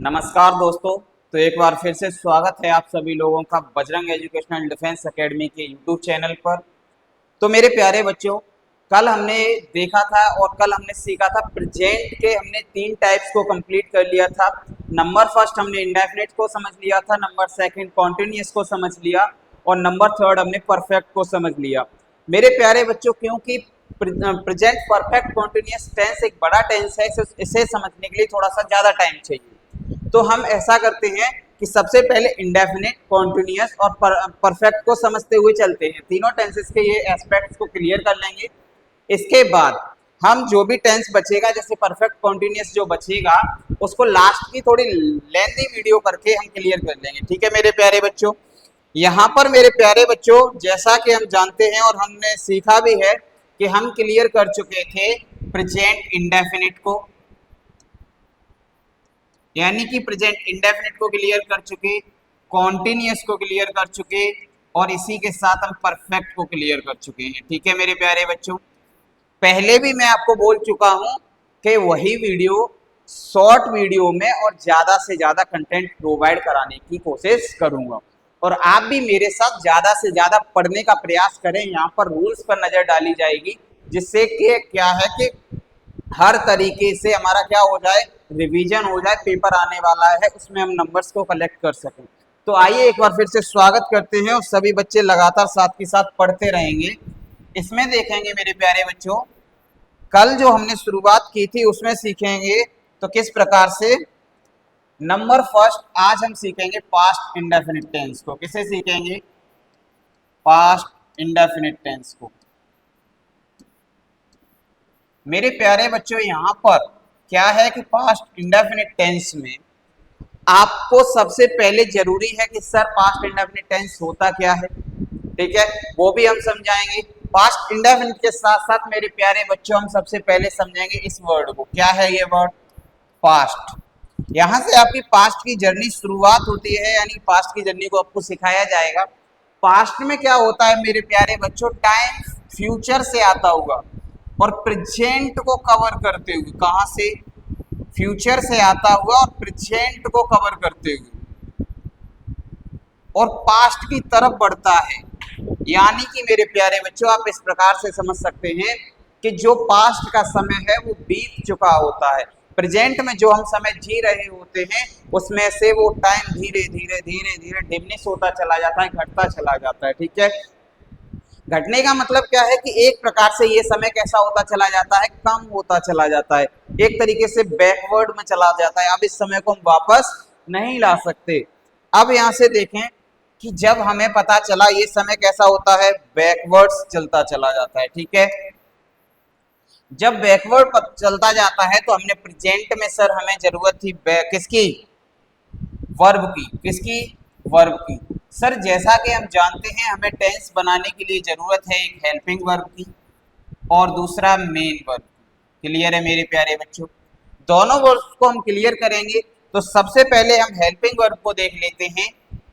नमस्कार दोस्तों। तो एक बार फिर से स्वागत है आप सभी लोगों का बजरंग एजुकेशनल डिफेंस एकेडमी के यूट्यूब चैनल पर। तो मेरे प्यारे बच्चों, कल हमने देखा था और कल हमने सीखा था प्रेजेंट के हमने 3 टाइप्स को कंप्लीट कर लिया था। नंबर फर्स्ट हमने इंडेफिनिट को समझ लिया था, नंबर सेकंड कॉन्टिन्यूअस को समझ लिया और नंबर थर्ड हमने परफेक्ट को समझ लिया। मेरे प्यारे बच्चों, क्योंकि प्रेजेंट परफेक्ट कॉन्टिन्यूअस टेंस एक बड़ा टेंस है, इसे समझने के लिए थोड़ा सा ज़्यादा टाइम चाहिए। तो हम ऐसा करते हैं कि सबसे पहले इंडेफिनिट, कॉन्टिन्यूअस और परफेक्ट को समझते हुए चलते हैं। तीनों टेंसेस के ये एस्पेक्ट्स को क्लियर कर लेंगे। इसके बाद हम जो भी टेंस बचेगा, जैसे परफेक्ट कॉन्टिन्यूअस जो बचेगा, उसको लास्ट की थोड़ी लेंथी वीडियो करके हम क्लियर कर लेंगे। ठीक है मेरे प्यारे बच्चों। यहाँ पर मेरे प्यारे बच्चों, जैसा कि हम जानते हैं और हमने सीखा भी है कि हम क्लियर कर चुके थे प्रेजेंट इंडेफिनिट को, यानी कि प्रेजेंट इंडेफिनिट को क्लियर कर चुके, कॉन्टिन्यूअस को क्लियर कर चुके और इसी के साथ हम परफेक्ट को क्लियर कर चुके हैं। ठीक है मेरे प्यारे बच्चों। पहले भी मैं आपको बोल चुका हूं कि वही वीडियो शॉर्ट वीडियो में और ज़्यादा से ज़्यादा कंटेंट प्रोवाइड कराने की कोशिश करूंगा और आप भी मेरे साथ ज़्यादा से ज़्यादा पढ़ने का प्रयास करें। यहाँ पर रूल्स पर नज़र डाली जाएगी, जिससे कि क्या है कि हर तरीके से हमारा क्या हो जाए, रिवीजन हो जाए। पेपर आने वाला है, उसमें हम नंबर्स को कलेक्ट कर सकें। तो आइए एक बार फिर से स्वागत करते हैं और सभी बच्चे लगातार साथ के साथ पढ़ते रहेंगे। इसमें देखेंगे मेरे प्यारे बच्चों, कल जो हमने शुरुआत की थी उसमें सीखेंगे तो किस प्रकार से। नंबर फर्स्ट आज हम सीखेंगे पास्ट इंडेफिनिट टेंस को। किसे सीखेंगे? पास्ट इंडेफिनिट टेंस को। मेरे प्यारे बच्चों, यहाँ पर क्या है कि पास्ट इंडेफिनिट टेंस में आपको सबसे पहले जरूरी है कि सर पास्ट इंडेफिनिट टेंस होता क्या है, ठीक है, वो भी हम समझाएंगे। पास्ट इंडेफिनिट के साथ साथ मेरे प्यारे बच्चों हम सबसे पहले समझेंगे इस वर्ड को। क्या है ये वर्ड? पास्ट। यहाँ से आपकी पास्ट की जर्नी शुरुआत होती है, यानी पास्ट की जर्नी को आपको सिखाया जाएगा। पास्ट में क्या होता है मेरे प्यारे बच्चों, टाइम फ्यूचर से आता हुआ और प्रेजेंट को कवर करते हुए, कहां से? फ्यूचर से आता हुआ और प्रेजेंट को कवर करते हुए और पास्ट की तरफ बढ़ता है। यानी कि मेरे प्यारे बच्चों, आप इस प्रकार से समझ सकते हैं कि जो पास्ट का समय है वो बीत चुका होता है। प्रेजेंट में जो हम समय जी रहे होते हैं उसमें से वो टाइम धीरे धीरे धीरे धीरे डिमिनिश होता चला जाता है, घटता चला जाता है। ठीक है, घटने का मतलब क्या है कि एक प्रकार से ये समय कैसा होता चला जाता है, कम होता चला जाता है, एक तरीके से बैकवर्ड में चला जाता है। अब इस समय को हम वापस नहीं ला सकते। अब यहाँ से देखें कि जब हमें पता चला ये समय कैसा होता है, बैकवर्ड्स चलता चला जाता है। ठीक है, जब बैकवर्ड चलता जाता है तो हमने प्रेजेंट में सर हमें जरूरत थी किसकी? वर्ब की। किसकी? वर्ब की। सर जैसा कि हम जानते हैं हमें टेंस बनाने के लिए जरूरत है एक हेल्पिंग वर्ब की और दूसरा मेन वर्ब। क्लियर है मेरे प्यारे बच्चों? दोनों वर्ब्स को हम क्लियर करेंगे। तो सबसे पहले हम हेल्पिंग वर्ब को देख लेते हैं।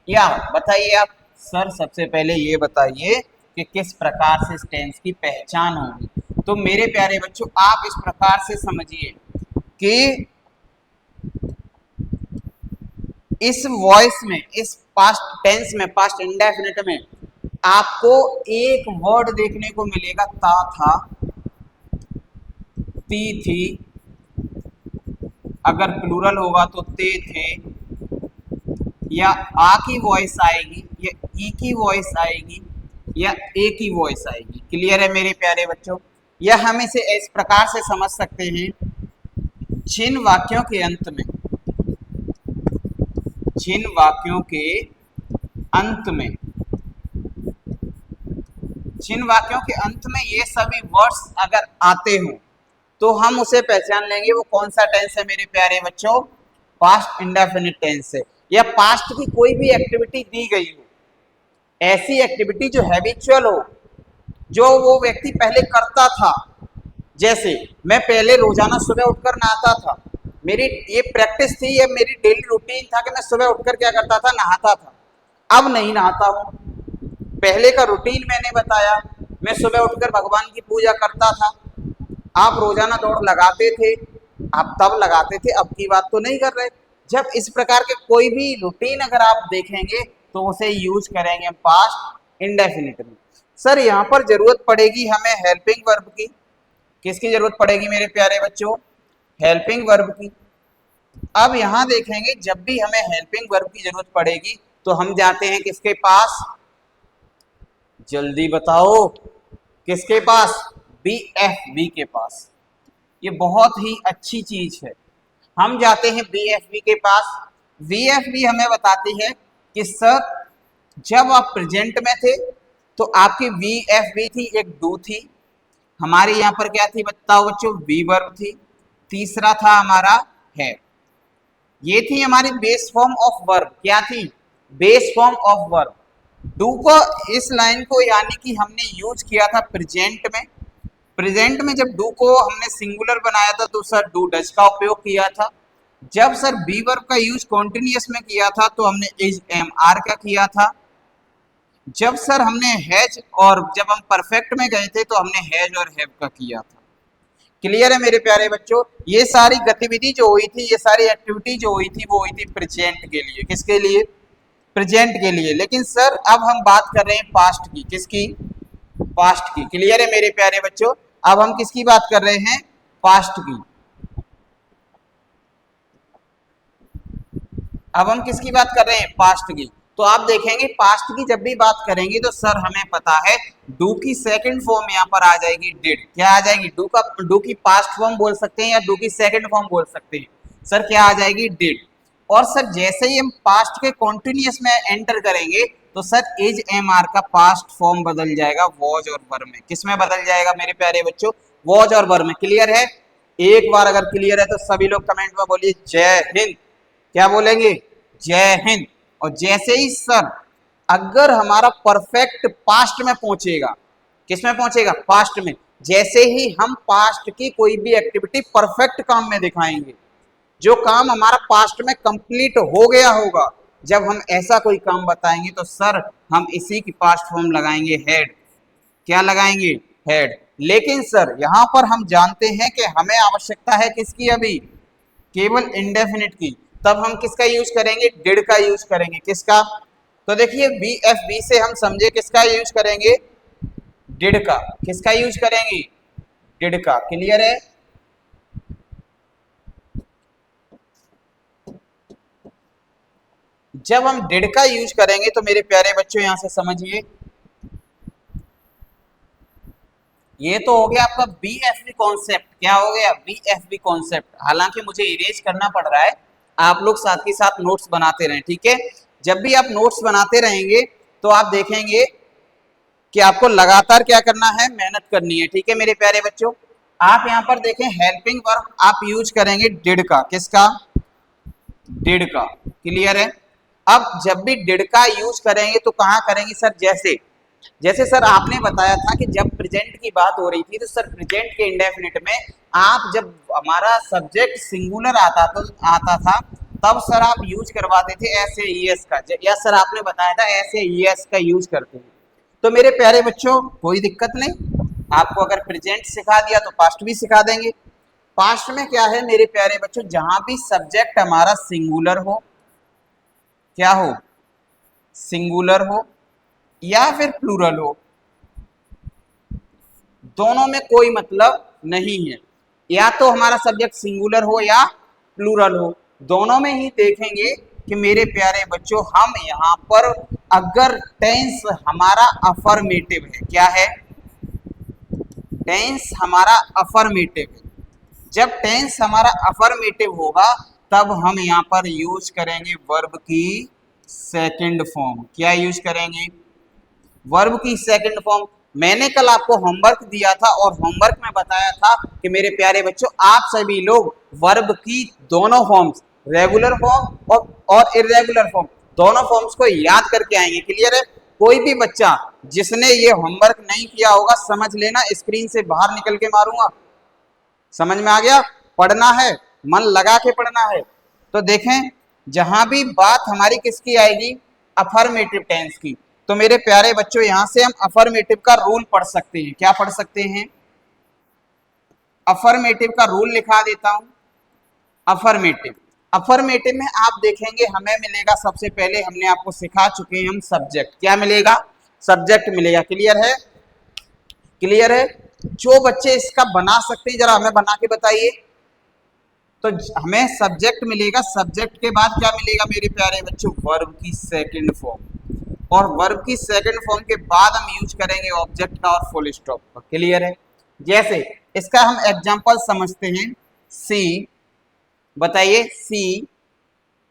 या बताइए आप सर, सबसे पहले ये बताइए कि किस प्रकार से इस टेंस की पहचान होगी। तो मेरे प्यारे बच्चों, आप इस प्रकार से समझिए कि इस वॉइस में, इस पास्ट टेंस में, पास्ट इंडेफिनिट में आपको एक वर्ड देखने को मिलेगा, ता था, ती थी, अगर प्लूरल होगा तो ते थे, या आ की वॉइस आएगी, या ई की वॉइस आएगी, या ए की वॉइस आएगी। क्लियर है मेरे प्यारे बच्चों? या हम इसे इस प्रकार से समझ सकते हैं, जिन वाक्यों के अंत में, जिन वाक्यों के अंत में, जिन वाक्यों के अंत में ये सभी वर्ड्स अगर आते हो तो हम उसे पहचान लेंगे वो कौन सा टेंस है मेरे प्यारे बच्चों, पास्ट इंडेफिनिट टेंस है। या पास्ट की कोई भी एक्टिविटी दी गई हो, ऐसी एक्टिविटी जो हैबिचुअल हो, जो वो व्यक्ति पहले करता था। जैसे मैं पहले रोजाना सुबह उठकर नहाता था, मेरी ये प्रैक्टिस थी, ये मेरी डेली रूटीन था कि मैं सुबह उठकर क्या करता था, नहाता था। अब नहीं नहाता हूं। पहले का रूटीन मैंने बताया, मैं सुबह उठकर भगवान की पूजा करता था। आप रोजाना दौड़ लगाते थे, आप तब लगाते थे, अब की बात तो नहीं कर रहे। जब इस प्रकार के कोई भी रूटीन अगर आप देखेंगे तो उसे यूज करेंगे पास्ट इंडेफिनिट में। सर यहाँ पर जरूरत पड़ेगी हमें हेल्पिंग वर्ब की। किसकी जरूरत पड़ेगी मेरे प्यारे बच्चों? हेल्पिंग वर्ब की। अब यहां देखेंगे जब भी हमें हेल्पिंग वर्ब की जरूरत पड़ेगी तो हम जाते हैं किसके पास? जल्दी बताओ, किसके पास? BFV के पास। ये बहुत ही अच्छी चीज है, हम जाते हैं BFV के पास। VFV हमें बताती है कि सर जब आप प्रेजेंट में थे तो आपकी VFV थी, एक डू थी, हमारी यहाँ पर क्या थी बताओ बच्चों? वी वर्ब थी, तीसरा था हमारा है। ये थी हमारी बेस फॉर्म ऑफ वर्ब। क्या थी? Base form of verb. Do को, इस लाइन को यानी कि हमने यूज किया था प्रेजेंट में। प्रेजेंट में जब डू को हमने सिंगुलर बनाया था तो सर डू डज का उपयोग किया था। जब सर बी वर्ब का यूज कॉन्टिन्यूअस में किया था तो हमने इज एम आर का किया था। जब सर हमने हैज और जब हम परफेक्ट में गए थे तो हमने हैज और हैव का किया था। क्लियर है मेरे प्यारे बच्चों? ये सारी गतिविधि जो हुई थी, ये सारी एक्टिविटी जो हुई थी वो हुई थी प्रेजेंट के लिए। किसके लिए? प्रेजेंट के लिए। लेकिन सर अब हम बात कर रहे हैं पास्ट की। किसकी? पास्ट की। क्लियर है मेरे प्यारे बच्चों? अब हम किसकी बात कर रहे हैं? पास्ट की। अब हम किसकी बात कर रहे हैं? पास्ट की। तो आप देखेंगे पास्ट की जब भी बात करेंगे तो सर हमें पता है डू की सेकंड फॉर्म यहाँ पर आ जाएगी डिड। क्या आ जाएगी? डू की पास्ट फॉर्म बोल सकते हैं या डू की सेकंड फॉर्म बोल सकते हैं। सर क्या आ जाएगी? डिड। और सर जैसे ही हम पास्ट के कॉन्टिन्यूअस में एंटर करेंगे तो सर इज एम आर का पास्ट फॉर्म बदल जाएगा वॉज और वर में। किस में बदल जाएगा मेरे प्यारे बच्चों? वॉज और वर में। क्लियर है? एक बार अगर क्लियर है तो सभी लोग कमेंट में बोलिए जय हिंद। क्या बोलेंगे? जय हिंद। और जैसे ही सर अगर हमारा परफेक्ट पास्ट में पहुंचेगा, किस में पहुंचेगा? पास्ट में। जैसे ही हम पास्ट की कोई भी एक्टिविटी परफेक्ट काम में दिखाएंगे, जो काम हमारा पास्ट में कंप्लीट हो गया होगा, जब हम ऐसा कोई काम बताएंगे तो सर हम इसी की पास्ट फॉर्म लगाएंगे हेड। क्या लगाएंगे? हेड। लेकिन सर यहां पर हम जानते हैं कि हमें आवश्यकता है किसकी? अभी केवल इंडेफिनिट की। तब हम किसका यूज करेंगे? डिड का यूज करेंगे। किसका? तो देखिए BFV से हम समझे किसका यूज करेंगे? डिड का। किसका यूज करेंगे? डिड का। क्लियर है? जब हम डिड का यूज करेंगे तो मेरे प्यारे बच्चों यहां से समझिए, ये तो हो गया आपका BFV कॉन्सेप्ट। क्या हो गया? BFV concept. हालांकि मुझे इरेज करना पड़ रहा है, आप लोग साथ ही साथ नोट्स बनाते रहें, ठीक है? जब भी आप नोट्स बनाते रहेंगे तो आप देखेंगे कि आपको लगातार क्या करना है? मेहनत करनी है, ठीक है मेरे प्यारे बच्चों? आप यहां पर देखें हेल्पिंग वर्ब आप यूज करेंगे डिड का। किसका? डिड का। क्लियर है? अब जब भी डिड का यूज करेंगे तो कहां करेंगे सर? जैसे जैसे सर आपने बताया था कि जब प्रेजेंट की बात हो रही थी तो सर प्रेजेंट के इंडेफिनिट में आप जब हमारा सब्जेक्ट सिंगुलर आता था तब सर आप यूज करवाते थे ऐसे ईएस का, या सर आपने बताया था ऐसे ईएस का यूज करते हैं। तो मेरे प्यारे बच्चों कोई दिक्कत नहीं, आपको अगर प्रेजेंट सिखा दिया तो पास्ट भी सिखा देंगे। पास्ट में क्या है मेरे प्यारे बच्चों? जहां भी सब्जेक्ट हमारा सिंगुलर हो, क्या हो? सिंगुलर हो या फिर प्लूरल हो, दोनों में कोई मतलब नहीं है। या तो हमारा सब्जेक्ट सिंगुलर हो या प्लूरल हो, दोनों में ही देखेंगे कि मेरे प्यारे बच्चों हम यहाँ पर अगर टेंस हमारा अफर्मेटिव है, क्या है? टेंस हमारा अफर्मेटिव है। जब टेंस हमारा अफर्मेटिव होगा तब हम यहाँ पर यूज करेंगे वर्ब की सेकंड फॉर्म। क्या यूज करेंगे? वर्ब की सेकंड फॉर्म। मैंने कल आपको होमवर्क दिया था और होमवर्क में बताया था कि मेरे प्यारे बच्चों आप सभी लोग वर्ब की दोनों फॉर्म्स, रेगुलर फॉर्म और इरेगुलर फॉर्म, दोनों फॉर्म्स को याद करके आएंगे। क्लियर है? कोई भी बच्चा जिसने ये होमवर्क नहीं किया होगा समझ लेना, स्क्रीन से बाहर निकल के मारूंगा। समझ में आ गया? पढ़ना है, मन लगा के पढ़ना है। तो देखें जहां भी बात हमारी किसकी आएगी? अफर्मेटिव टेंस की। तो मेरे प्यारे बच्चों यहां से हम अफर्मेटिव का रूल पढ़ सकते हैं। क्या पढ़ सकते हैं? अफर्मेटिव का रूल लिखा देता हूं। अफर्मेटिव, अफर्मेटिव में आप देखेंगे हमें मिलेगा, सबसे पहले हमने आपको सिखा चुके हैं हम सब्जेक्ट, क्या मिलेगा, सब्जेक्ट मिलेगा। क्लियर है, क्लियर है। जो बच्चे इसका बना सकते हैं जरा हमें बना के बताइए। तो हमें सब्जेक्ट मिलेगा, सब्जेक्ट के बाद क्या मिलेगा मेरे प्यारे बच्चों, वर्ब की सेकंड फॉर्म, और वर्ब की सेकंड फॉर्म के बाद हम यूज करेंगे ऑब्जेक्ट का और फुल स्टॉप का। क्लियर है। जैसे इसका हम एग्जांपल समझते हैं, सी, बताइए, सी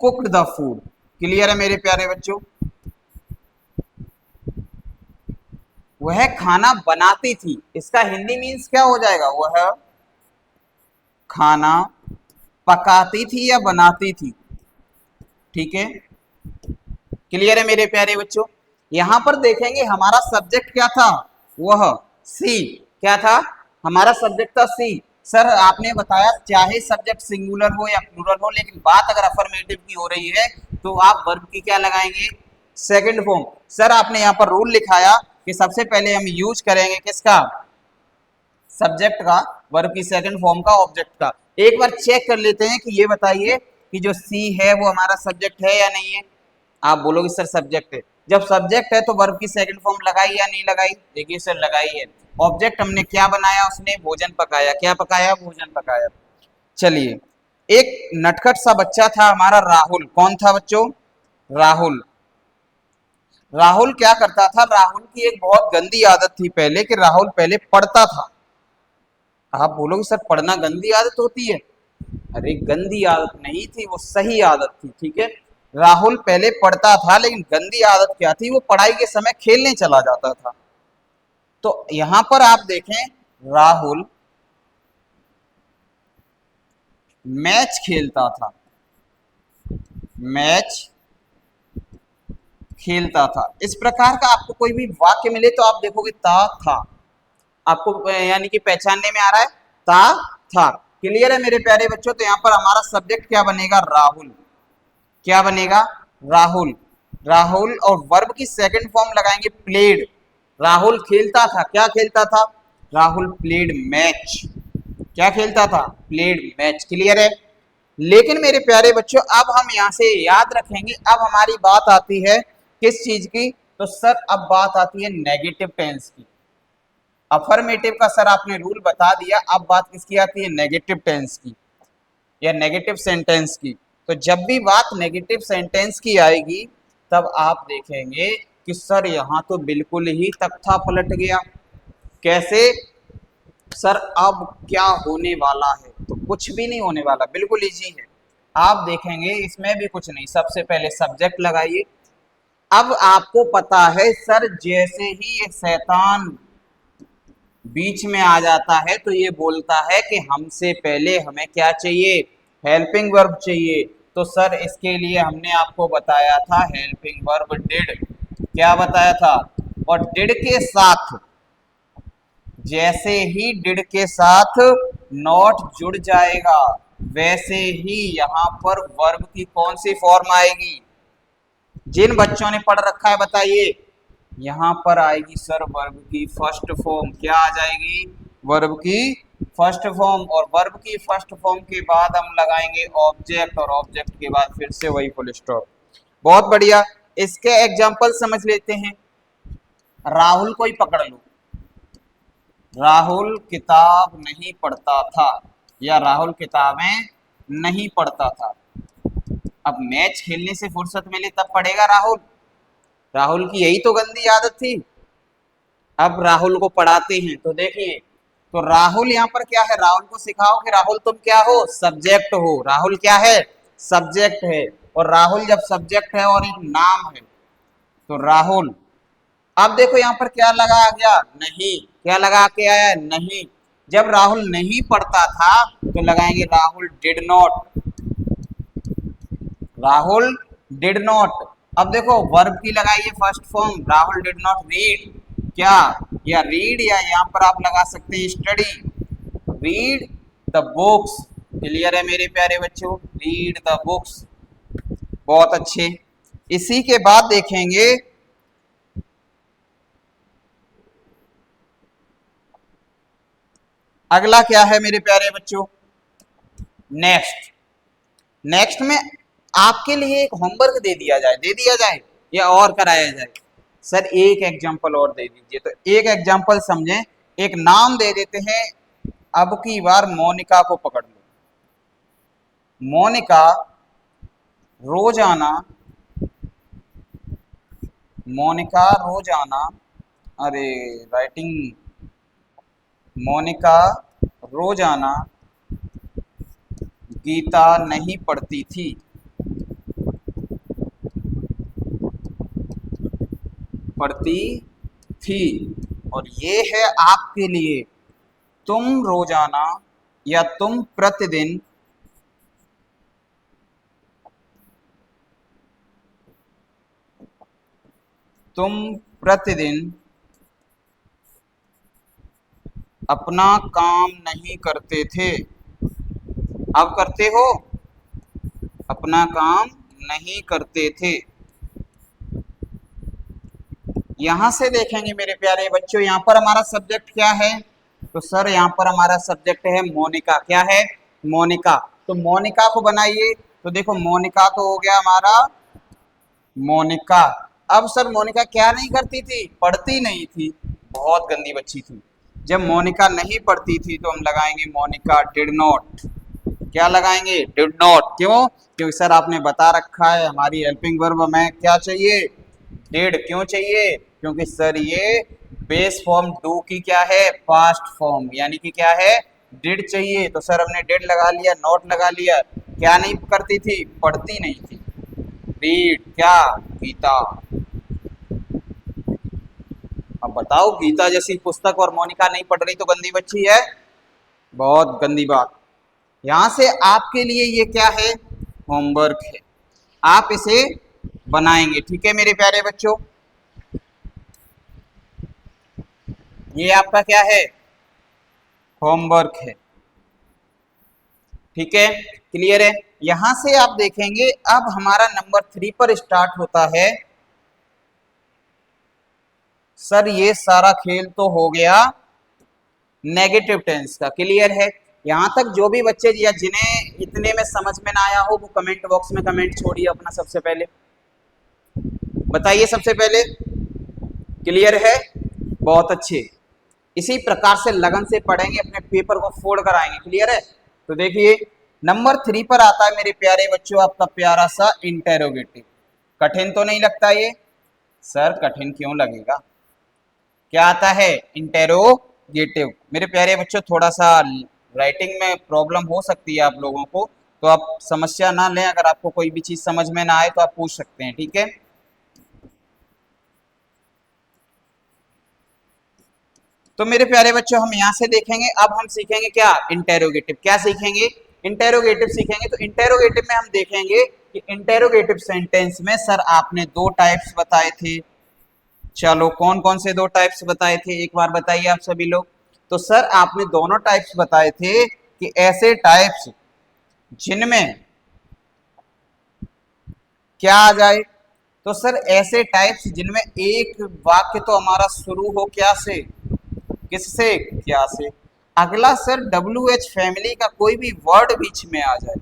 कुक्ड द फूड। क्लियर है मेरे प्यारे बच्चों, वह खाना बनाती थी, इसका हिंदी मीन्स क्या हो जाएगा, वह खाना पकाती थी या बनाती थी। ठीक है, क्लियर है मेरे प्यारे बच्चों। यहां पर देखेंगे हमारा सब्जेक्ट क्या था, वह सी, क्या था हमारा सब्जेक्ट था सी। सर आपने बताया चाहे सब्जेक्ट सिंगुलर हो या प्लूरल हो, लेकिन बात अगर अफर्मेटिव की हो रही है तो आप वर्ब की क्या लगाएंगे, सेकंड फॉर्म। सर आपने यहाँ पर रूल लिखाया कि सबसे पहले हम यूज करेंगे किसका, सब्जेक्ट का, वर्ब की सेकंड फॉर्म का, ऑब्जेक्ट का। एक बार चेक कर लेते हैं कि ये बताइए कि जो सी है वो हमारा सब्जेक्ट है या नहीं है। आप बोलोगे सर सब्जेक्ट है, जब सब्जेक्ट है तो वर्ब की सेकंड फॉर्म लगाई या नहीं लगाई, देखिए सर लगाई है। ऑब्जेक्ट हमने क्या बनाया, उसने भोजन पकाया, क्या पकाया, भोजन पकाया। चलिए, एक नटखट सा बच्चा था हमारा राहुल, कौन था बच्चों, राहुल। राहुल क्या करता था, राहुल की एक बहुत गंदी आदत थी पहले, कि राहुल पहले पढ़ता था। आप बोलोगे सर पढ़ना गंदी आदत होती है, अरे गंदी आदत नहीं थी, वो सही आदत थी। ठीक है, राहुल पहले पढ़ता था, लेकिन गंदी आदत क्या थी, वो पढ़ाई के समय खेलने चला जाता था। तो यहां पर आप देखें, राहुल मैच खेलता था, मैच खेलता था। इस प्रकार का आपको कोई भी वाक्य मिले तो आप देखोगे ता था, आपको यानी कि पहचानने में आ रहा है, ता था। क्लियर है मेरे प्यारे बच्चों। तो यहाँ पर हमारा सब्जेक्ट क्या बनेगा, राहुल, क्या बनेगा, राहुल, राहुल, और वर्ब की सेकंड फॉर्म लगाएंगे प्लेड। राहुल खेलता था, क्या खेलता था, राहुल प्लेड मैच, क्या खेलता था, प्लेड मैच। क्लियर है। लेकिन मेरे प्यारे बच्चों अब हम यहां से याद रखेंगे, अब हमारी बात आती है किस चीज की, तो सर अब बात आती है नेगेटिव टेंस की। अफर्मेटिव का सर आपने रूल बता दिया, अब बात किसकी आती है, नेगेटिव टेंस की या नेगेटिव सेंटेंस की। तो जब भी बात नेगेटिव सेंटेंस की आएगी तब आप देखेंगे कि सर यहाँ तो बिल्कुल ही तख्ता पलट गया। कैसे, सर अब क्या होने वाला है, तो कुछ भी नहीं होने वाला, बिल्कुल इजी है। आप देखेंगे इसमें भी कुछ नहीं, सबसे पहले सब्जेक्ट लगाइए। अब आपको पता है सर जैसे ही ये शैतान बीच में आ जाता है तो ये बोलता है कि हमसे पहले हमें क्या चाहिए, हेल्पिंग वर्ब चाहिए। तो सर इसके लिए हमने आपको बताया था हेल्पिंग वर्ब डिड, क्या बताया था, और डिड के साथ जैसे ही डिड के साथ नॉट जुड़ जाएगा वैसे ही यहां पर वर्ब की कौन सी फॉर्म आएगी, जिन बच्चों ने पढ़ रखा है बताइए, यहां पर आएगी सर वर्ब की फर्स्ट फॉर्म, क्या आ जाएगी, वर्ब की फर्स्ट फॉर्म। और वर्ब की फर्स्ट फॉर्म के बाद हम लगाएंगे ऑब्जेक्ट, और ऑब्जेक्ट के बाद फिर से वही फुल स्टॉप। बहुत बढ़िया, इसके एग्जांपल समझ लेते हैं। राहुल को ही पकड़ लो, राहुल किताब नहीं पढ़ता था, या राहुल किताबें नहीं पढ़ता था। अब मैच खेलने से फुर्सत मिले तब पढ़ेगा राहुल, राहुल की यही तो गंदी आदत थी। अब राहुल को पढ़ाते हैं तो देखिए, तो राहुल यहाँ पर क्या है, राहुल को सिखाओ कि राहुल तुम क्या हो, सब्जेक्ट हो। राहुल क्या है, सब्जेक्ट है। और राहुल जब सब्जेक्ट है और एक नाम है तो राहुल। अब देखो यहाँ पर क्या लगा आ गया, नहीं, क्या लगा के आया, नहीं। जब राहुल नहीं पढ़ता था तो लगाएंगे Rahul did not, Rahul did not. अब देखो वर्ब की लगाइए first form, Rahul did not read, क्या, या रीड, या यहाँ पर आप लगा सकते हैं study, read the books. Clear है मेरे प्यारे बच्चों, रीड द बुक्स, बहुत अच्छे। इसी के बाद देखेंगे अगला क्या है मेरे प्यारे बच्चों, नेक्स्ट। नेक्स्ट में आपके लिए एक होमवर्क दे दिया जाए या और कराया जाए? सर एक एग्जांपल और दे दीजिए। तो एक एग्जांपल समझें, एक नाम दे देते हैं। अब की बार मोनिका को पकड़ लो। मोनिका रोजाना, मोनिका रोजाना, अरे राइटिंग, मोनिका रोजाना गीता नहीं पढ़ती थी। पढ़ती थी। और ये है आपके लिए, तुम रोजाना या तुम प्रतिदिन तुम प्रतिदिन अपना काम नहीं करते थे। अब करते हो? अपना काम नहीं करते थे। यहां से देखेंगे मेरे प्यारे बच्चों, यहां पर हमारा सब्जेक्ट क्या है? तो सर यहां पर हमारा सब्जेक्ट है मोनिका। क्या है? मोनिका। तो मोनिका को बनाइए। तो देखो मोनिका तो हो गया हमारा मोनिका। अब सर मोनिका क्या नहीं करती थी? पढ़ती नहीं थी। बहुत गंदी बच्ची थी। जब मोनिका नहीं पढ़ती थी तो हम लगाएंगे मोनिका डिड नॉट। क्या लगाएंगे? Did not. क्यों? क्योंकि सर आपने बता रखा है हमारी हेल्पिंग वर्ब में क्या चाहिए? डिड। क्यों चाहिए? क्योंकि सर ये बेस फॉर्म डू की क्या है? पास्ट फॉर्म, यानी कि क्या है? डिड चाहिए। तो सर हमने डिड लगा लिया, नॉट लगा लिया। क्या नहीं करती थी? पढ़ती नहीं थी। रीड क्या? गीता। अब बताओ, गीता जैसी पुस्तक और मोनिका नहीं पढ़ रही तो गंदी बच्ची है? बहुत गंदी बात। यहां से आपके लिए ये क्या है? होमवर्क है। आप इसे बनाएंगे, ठीक है मेरे प्यारे बच्चों? ये आपका क्या है? होमवर्क है। ठीक है, क्लियर है? यहां से आप देखेंगे अब हमारा नंबर 3 पर स्टार्ट होता है। सर ये सारा खेल तो हो गया नेगेटिव टेंस का, क्लियर है? यहां तक जो भी बच्चे या जिन्हें इतने में समझ में ना आया हो वो कमेंट बॉक्स में कमेंट छोड़िए अपना। सबसे पहले बताइए, सबसे पहले क्लियर है? बहुत अच्छे। इसी प्रकार से लगन से पढ़ेंगे, अपने पेपर को फोड़ कर आएंगे। क्लियर है? तो देखिए नंबर 3 पर आता है मेरे प्यारे बच्चों आपका प्यारा सा इंटेरोगेटिव। कठिन तो नहीं लगता ये? सर कठिन क्यों लगेगा? क्या आता है? इंटेरोगेटिव। मेरे प्यारे बच्चों थोड़ा सा राइटिंग में प्रॉब्लम हो सकती है आप लोगों को, तो आप समस्या ना लें। अगर आपको कोई भी चीज समझ में ना आए तो आप पूछ सकते हैं, ठीक है? तो मेरे प्यारे बच्चों हम यहां से देखेंगे, अब हम सीखेंगे क्या? इंटेरोगेटिव। क्या सीखेंगे? इंटेरोगेटिव सीखेंगे। तो इंटेरोगेटिव में हम देखेंगे कि इंटेरोगेटिव सेंटेंस में सर आपने दो टाइप्स बताए थे। चलो कौन कौन से दो टाइप्स बताए थे एक बार बताइए आप सभी लोग। तो सर आपने दोनों टाइप्स बताए थे कि ऐसे टाइप्स जिनमें क्या आ जाए? तो सर ऐसे टाइप्स जिनमें एक वाक्य तो हमारा शुरू हो क्या से? किससे? क्या से? अगला सर WH फैमिली का कोई भी वर्ड बीच में आ जाए।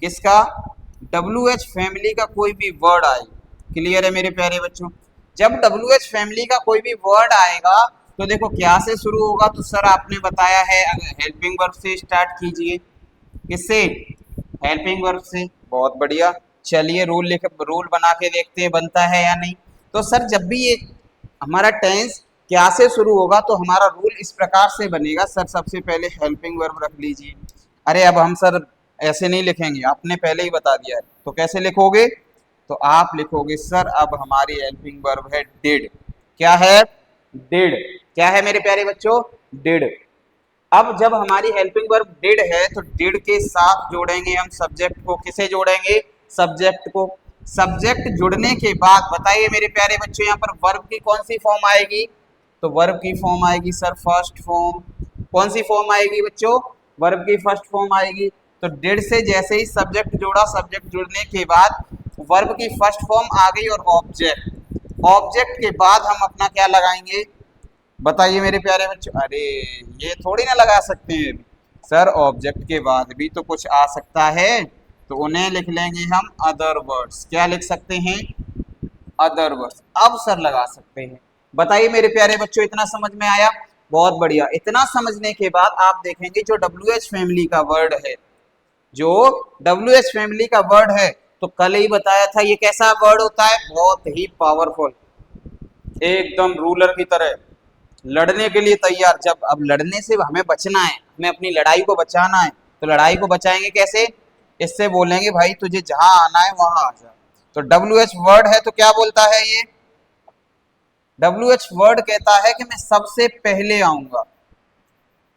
किसका? WH फैमिली का कोई भी वर्ड आए। क्लियर है मेरे प्यारे बच्चों? जब WH फैमिली का कोई भी वर्ड आएगा तो देखो क्या से शुरू होगा? तो सर आपने बताया है हेल्पिंग वर्ब से स्टार्ट कीजिए। किससे? हेल्पिंग वर्ब से। बहुत बढ़िया। चलिए रूल बना के देखते हैं बनता है या नहीं। तो सर जब भी ये हमारा टेंस क्या से शुरू होगा तो हमारा रूल इस प्रकार से बनेगा। सर सबसे पहले हेल्पिंग वर्ब रख लीजिए। अरे अब हम सर ऐसे नहीं लिखेंगे, आपने पहले ही बता दिया है। तो कैसे लिखोगे? तो आप लिखोगे सर अब हमारी हेल्पिंग वर्ब है डिड। क्या है? डिड। क्या है मेरे प्यारे बच्चों? डिड। अब जब हमारी हेल्पिंग वर्ब डिड है तो डिड के साथ जोड़ेंगे हम सब्जेक्ट को। किसे जोड़ेंगे? सब्जेक्ट को। सब्जेक्ट जुड़ने के बाद बताइए मेरे प्यारे बच्चों यहाँ पर वर्ब की कौन सी फॉर्म आएगी? तो वर्ब की फॉर्म आएगी सर फर्स्ट फॉर्म। कौन सी फॉर्म आएगी बच्चों? वर्ब की फर्स्ट फॉर्म आएगी। तो डिड से जैसे ही सब्जेक्ट जोड़ा, सब्जेक्ट जुड़ने के बाद वर्ब की फर्स्ट फॉर्म आ गई और ऑब्जेक्ट। ऑब्जेक्ट के बाद हम अपना क्या लगाएंगे? बताइए मेरे प्यारे बच्चों। अरे ये थोड़ी ना लगा सकते हैं सर, ऑब्जेक्ट के बाद भी तो कुछ आ सकता है। तो उन्हें लिख लेंगे हम अदर वर्ड्स। क्या लिख सकते हैं? Other words. अब सर लगा सकते हैं। बताइए मेरे प्यारे बच्चों, इतना समझ में आया? बहुत बढ़िया। इतना समझने के बाद आप देखेंगे जो WH फैमिली का वर्ड है, जो WH फैमिली का वर्ड है, तो कल ही बताया था ये कैसा वर्ड होता है? बहुत ही पावरफुल, एकदम रूलर की तरह, लड़ने के लिए तैयार। जब अब लड़ने से हमें बचना है, हमें अपनी लड़ाई को बचाना है, तो लड़ाई को बचाएंगे कैसे? इससे बोलेंगे भाई तुझे जहां आना है वहां आ जा। तो WH वर्ड है तो क्या बोलता है ये? WH वर्ड कहता है कि मैं सबसे पहले आऊंगा।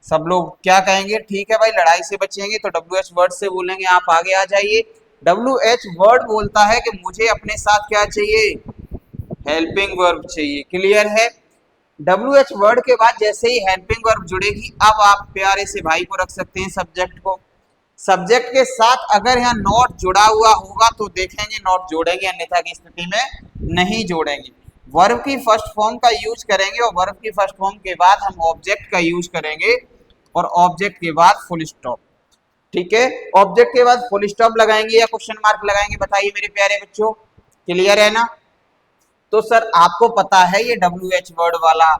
सब लोग क्या कहेंगे? ठीक है भाई, लड़ाई से बचेंगे तो WH वर्ड से बोलेंगे आप आगे आ जाइए। WH वर्ड बोलता है कि मुझे अपने साथ क्या चाहिए? हेल्पिंग वर्ब चाहिए। क्लियर है? WH वर्ड के बाद जैसे ही हेल्पिंग वर्ब जुड़ेगी, अब आप प्यारे से भाई को रख सकते हैं सब्जेक्ट को। सब्जेक्ट के साथ अगर यहाँ नॉट जुड़ा हुआ होगा तो देखेंगे नॉट जोड़ेंगे, अन्यथा की स्थिति में नहीं जोड़ेंगे। वर्ब की फर्स्ट फॉर्म का यूज करेंगे और वर्ब की फर्स्ट फॉर्म के बाद हम ऑब्जेक्ट का यूज करेंगे और ऑब्जेक्ट के बाद फुल स्टॉप। ठीक है? ऑब्जेक्ट के बाद फुल स्टॉप लगाएंगे या क्वेश्चन मार्क लगाएंगे? बताइए मेरे प्यारे बच्चों, क्लियर है ना? तो सर आपको पता है ये WH वर्ड वाला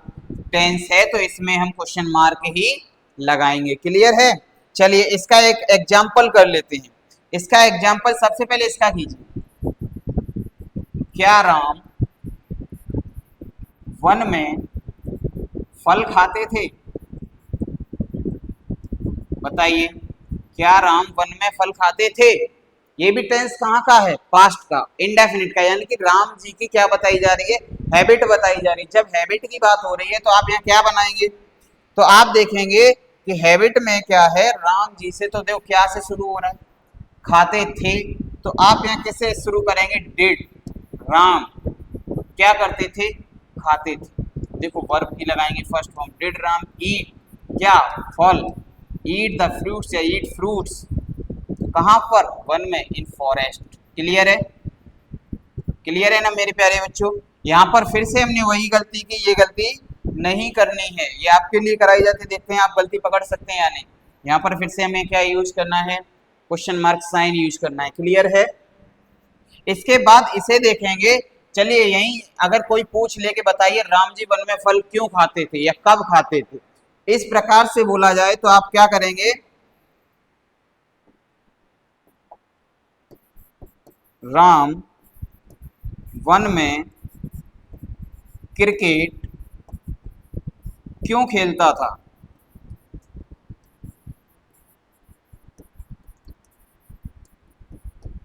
टेंस है, तो इसमें हम क्वेश्चन मार्क ही लगाएंगे। क्लियर है? चलिए इसका एक एग्जाम्पल कर लेते हैं। इसका एग्जाम्पल सबसे पहले इसका कीजिए। क्या राम वन में फल खाते थे? बताइए, क्या राम वन में फल खाते थे? ये भी टेंस कहाँ का है? पास्ट का, इंडेफिनिट का, यानी कि राम जी की क्या बताई जा रही है? हैबिट बताई जा रही है। जब हैबिट की बात हो रही है तो आप यहाँ क्या बनाएंगे? तो आप देखेंगे कि हैबिट में क्या है, राम जी से तो देखो क्या से शुरू हो रहा है? खाते थे। तो आप यहाँ किससे शुरू करेंगे? डिड। राम क्या करते थे? खाते थे। देखो वर्ब की लगाएंगे फर्स्ट फॉर्म, डिड राम ईट क्या? फल। ईट द फ्रूट्स या ईट फ्रूट्स, कहाँ पर? वन में, इन फॉरेस्ट। क्लियर है? क्लियर है ना मेरे प्यारे बच्चों? यहाँ पर फिर से हमने वही गलती की, ये गलती नहीं करनी है, ये आपके लिए कराई जाती है। देखते हैं आप गलती पकड़ सकते हैं या नहीं। यहाँ पर फिर से हमें क्या यूज करना है? क्वेश्चन मार्क साइन यूज करना है। क्लियर है? इसके बाद इसे देखेंगे। चलिए यही अगर कोई पूछ ले कि बताइए राम जी वन में फल क्यों खाते थे या कब खाते थे, इस प्रकार से बोला जाए तो आप क्या करेंगे? राम वन में क्रिकेट क्यों खेलता था?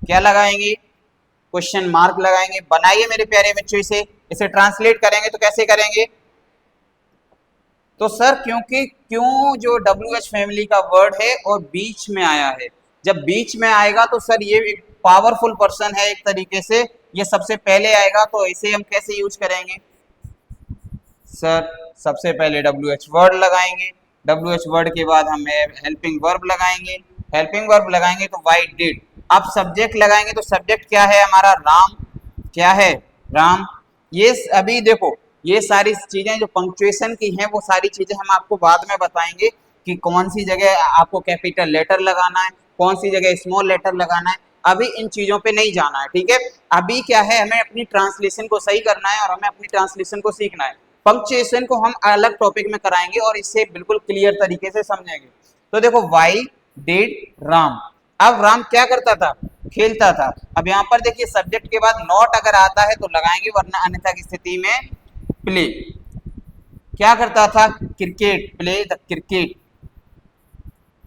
क्या लगाएंगे? क्वेश्चन मार्क लगाएंगे। बनाइए मेरे प्यारे बच्चों इसे। इसे ट्रांसलेट करेंगे तो कैसे करेंगे? तो सर क्योंकि क्यों जो WH फैमिली का वर्ड है और बीच में आया है, जब बीच में आएगा तो सर ये एक पावरफुल पर्सन है एक तरीके से, ये सबसे पहले आएगा, तो इसे हम कैसे यूज करेंगे? सर सबसे पहले WH वर्ड लगाएंगे, WH वर्ड के बाद हम हेल्पिंग वर्ब लगाएंगे, हेल्पिंग वर्ब लगाएंगे तो वाई डिड। अब सब्जेक्ट लगाएंगे तो सब्जेक्ट क्या है हमारा? राम। क्या है? राम। ये अभी देखो ये सारी चीजें जो पंक्चुएशन की हैं वो सारी चीजें हम आपको बाद में बताएंगे कि कौन सी जगह आपको कैपिटल लेटर लगाना है, कौन सी जगह स्मॉल लेटर लगाना है। अभी इन चीजों पे नहीं जाना है, ठीक है? अभी क्या है, हमें अपनी ट्रांसलेशन को सही करना है और हमें अपनी ट्रांसलेशन को सीखना है। पंक्चुएशन को हम अलग टॉपिक में कराएंगे और इससे बिल्कुल क्लियर तरीके से समझेंगे। तो देखो वाई डिड राम। अब राम क्या करता था? खेलता था। अब यहाँ पर देखिए सब्जेक्ट के बाद नॉट अगर आता है तो लगाएंगे, वरना अन्यथा की स्थिति में प्ले। क्या करता था? क्रिकेट, प्ले द क्रिकेट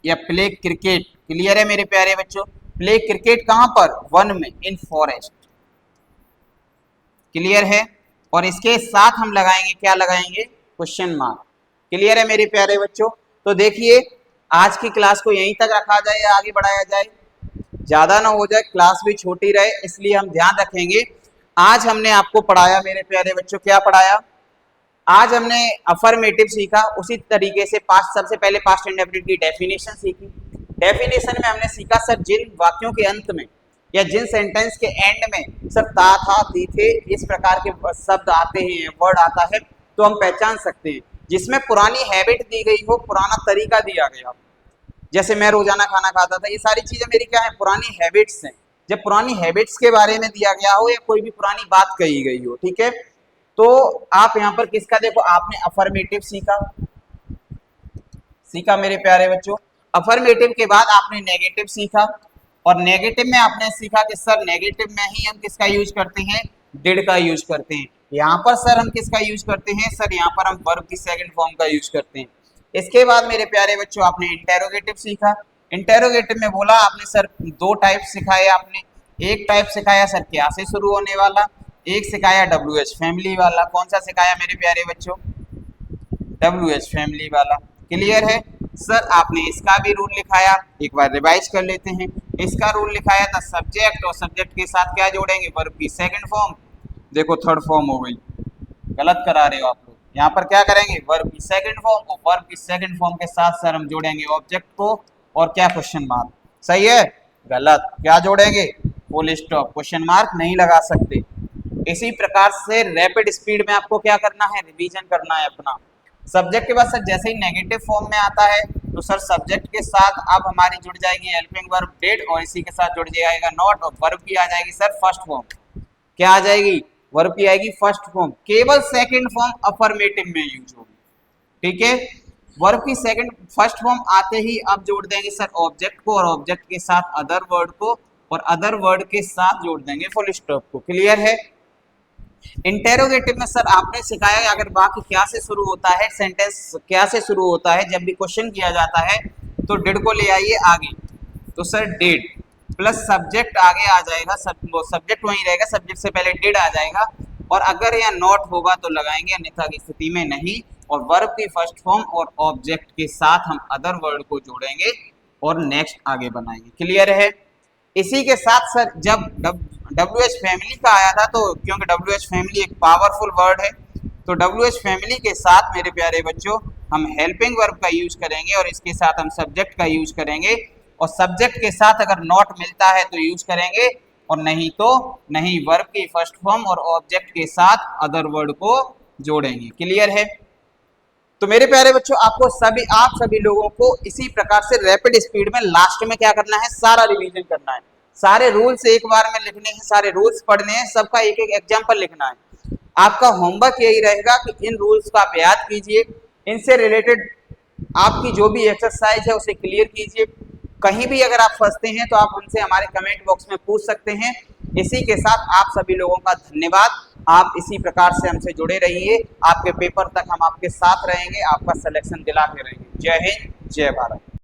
या प्ले क्रिकेट। क्लियर है मेरे प्यारे बच्चों? प्ले क्रिकेट कहां पर? वन में, इन फॉरेस्ट। क्लियर है? और इसके साथ हम लगाएंगे, क्या लगाएंगे? Question mark. क्लियर है मेरे प्यारे बच्चों? तो देखिए आज की क्लास को यहीं तक रखा जाए या आगे बढ़ाया जाए? ज्यादा ना हो जाए, क्लास भी छोटी रहे, इसलिए हम ध्यान रखेंगे। आज हमने आपको पढ़ाया मेरे प्यारे बच्चों, क्या पढ़ाया? आज हमने अफर्मेटिव सीखा, उसी तरीके से पास्ट, सबसे पहले पास्ट इंडेफिनिट की डेफिनेशन सीखी। डेफिनेशन में हमने सीखा सर जिन वाक्यों के अंत में या जिन सेंटेंस के एंड में सर ता था थी थे इस प्रकार के शब्द आते हैं, वर्ड आता है, तो हम पहचान सकते हैं जिसमें पुरानी हैबिट दी गई हो, पुराना तरीका दिया गया, जैसे मैं रोजाना खाना खाता था, ये सारी चीजें मेरी क्या है, पुरानी हैबिट्स हैं। जब पुरानी हैबिट्स के बारे में दिया गया हो या कोई भी पुरानी बात कही गई हो, ठीक है, तो आप यहाँ पर किसका देखो, आपने अफर्मेटिव सीखा, सीखा मेरे प्यारे बच्चों। अफर्मेटिव के बाद आपने नेगेटिव सीखा, और नेगेटिव में आपने सीखा कि सर नेगेटिव में ही हम किसका यूज करते हैं, डिड का यूज करते हैं। यहाँ पर सर हम किसका यूज करते हैं, सर यहाँ पर हम वर्ब की सेकंड फॉर्म का यूज करते हैं। इसके बाद मेरे प्यारे बच्चों आपने इंटेरोगेटिव सीखा। इंटेरोगेटिव में बोला आपने सर दो टाइप सिखाए आपने, एक टाइप सिखाया सर क्या से शुरू होने वाला, एक सिखाया WH फैमिली वाला। कौन सा सिखाया मेरे प्यारे बच्चों, WH फैमिली वाला। क्लियर है सर, आपने इसका भी रूल लिखाया, एक बार रिवाइज कर लेते हैं। इसका रूल लिखाया था सब्जेक्ट, और सब्जेक्ट के साथ क्या जोड़ेंगे, वर्ब की सेकंड फॉर्म। देखो थर्ड फॉर्म हो गई, गलत करा रहे हो आप लोग। यहाँ पर क्या करेंगे, वर्ब की सेकंड फॉर्म, और वर्ब की सेकंड फॉर्म के साथ सर हम जोड़ेंगे ऑब्जेक्ट को, और क्या क्वेश्चन मार्क। सही है, गलत, क्या जोड़ेंगे, फुल स्टॉप, क्वेश्चन मार्क नहीं लगा सकते। इसी प्रकार से रैपिड स्पीड में आपको क्या करना है, रिवीजन करना है अपना। सब्जेक्ट के बाद सर जैसे ही नेगेटिव फॉर्म में आता है तो सर सब्जेक्ट के साथ अब हमारी जुड़ जाएगी हेल्पिंग वर्ब डिड, और इसी के साथ जुड़ जाएगा नॉट, और वर्ब की आ जाएगी सर फर्स्ट फॉर्म। क्या आ जाएगी, वर्ब की आएगी फर्स्ट फॉर्म। केवल सेकंड फॉर्म अफर्मेटिव में यूज होगी, ठीक है। वर्ब की सेकंड फर्स्ट फॉर्म आते ही अब जोड़ देंगे सर ऑब्जेक्ट को, और ऑब्जेक्ट के साथ अदर वर्ड को, और अदर वर्ड के साथ जोड़ देंगे फुल स्टॉप को। क्लियर है। इंटेरोगेटिव में सर आपने सिखाया अगर वाक्य क्या से शुरू होता है, सेंटेंस क्या से शुरू होता है, जब भी क्वेश्चन किया जाता है तो डिड को ले आइए आगे, तो सर डिड प्लस सब्जेक्ट आगे आ जाएगा, सब्जेक्ट वहीं रहेगा, सब्जेक्ट से पहले डिड आ जाएगा, और अगर यह नॉट होगा तो लगाएंगे, अन्यथा की स्थिति में नहीं। और वर्ब की फर्स्ट फॉर्म और ऑब्जेक्ट के साथ हम अदर वर्ड को जोड़ेंगे और नेक्स्ट आगे बनाएंगे। क्लियर है। इसी के साथ सर जब WH फैमिली का आया था, तो क्योंकि WH फैमिली एक पावरफुल वर्ड है, तो WH फैमिली के साथ मेरे प्यारे बच्चों हम हेल्पिंग वर्ब का यूज करेंगे, और इसके साथ हम सब्जेक्ट का यूज करेंगे, और सब्जेक्ट के साथ अगर नॉट मिलता है तो यूज करेंगे, और नहीं तो नहीं, वर्ब की फर्स्ट फॉर्म और ऑब्जेक्ट के साथ अदर वर्ड को जोड़ेंगे। क्लियर है। तो मेरे प्यारे बच्चों आप सभी लोगों को इसी प्रकार से रैपिड स्पीड में लास्ट में क्या करना है, सारा रिवीजन करना है, सारे रूल्स एक बार में लिखने हैं, सारे रूल्स पढ़ने हैं, सबका एक एक एग्जांपल लिखना है। आपका होमवर्क यही रहेगा कि इन रूल्स का आप याद कीजिए, इनसे रिलेटेड आपकी जो भी एक्सरसाइज है उसे क्लियर कीजिए। कहीं भी अगर आप फंसते हैं तो आप हमसे हमारे कमेंट बॉक्स में पूछ सकते हैं। इसी के साथ आप सभी लोगों का धन्यवाद। आप इसी प्रकार से हमसे जुड़े रहिए, आपके पेपर तक हम आपके साथ रहेंगे, आपका सिलेक्शन दिलाते रहेंगे। जय हिंद, जय भारत।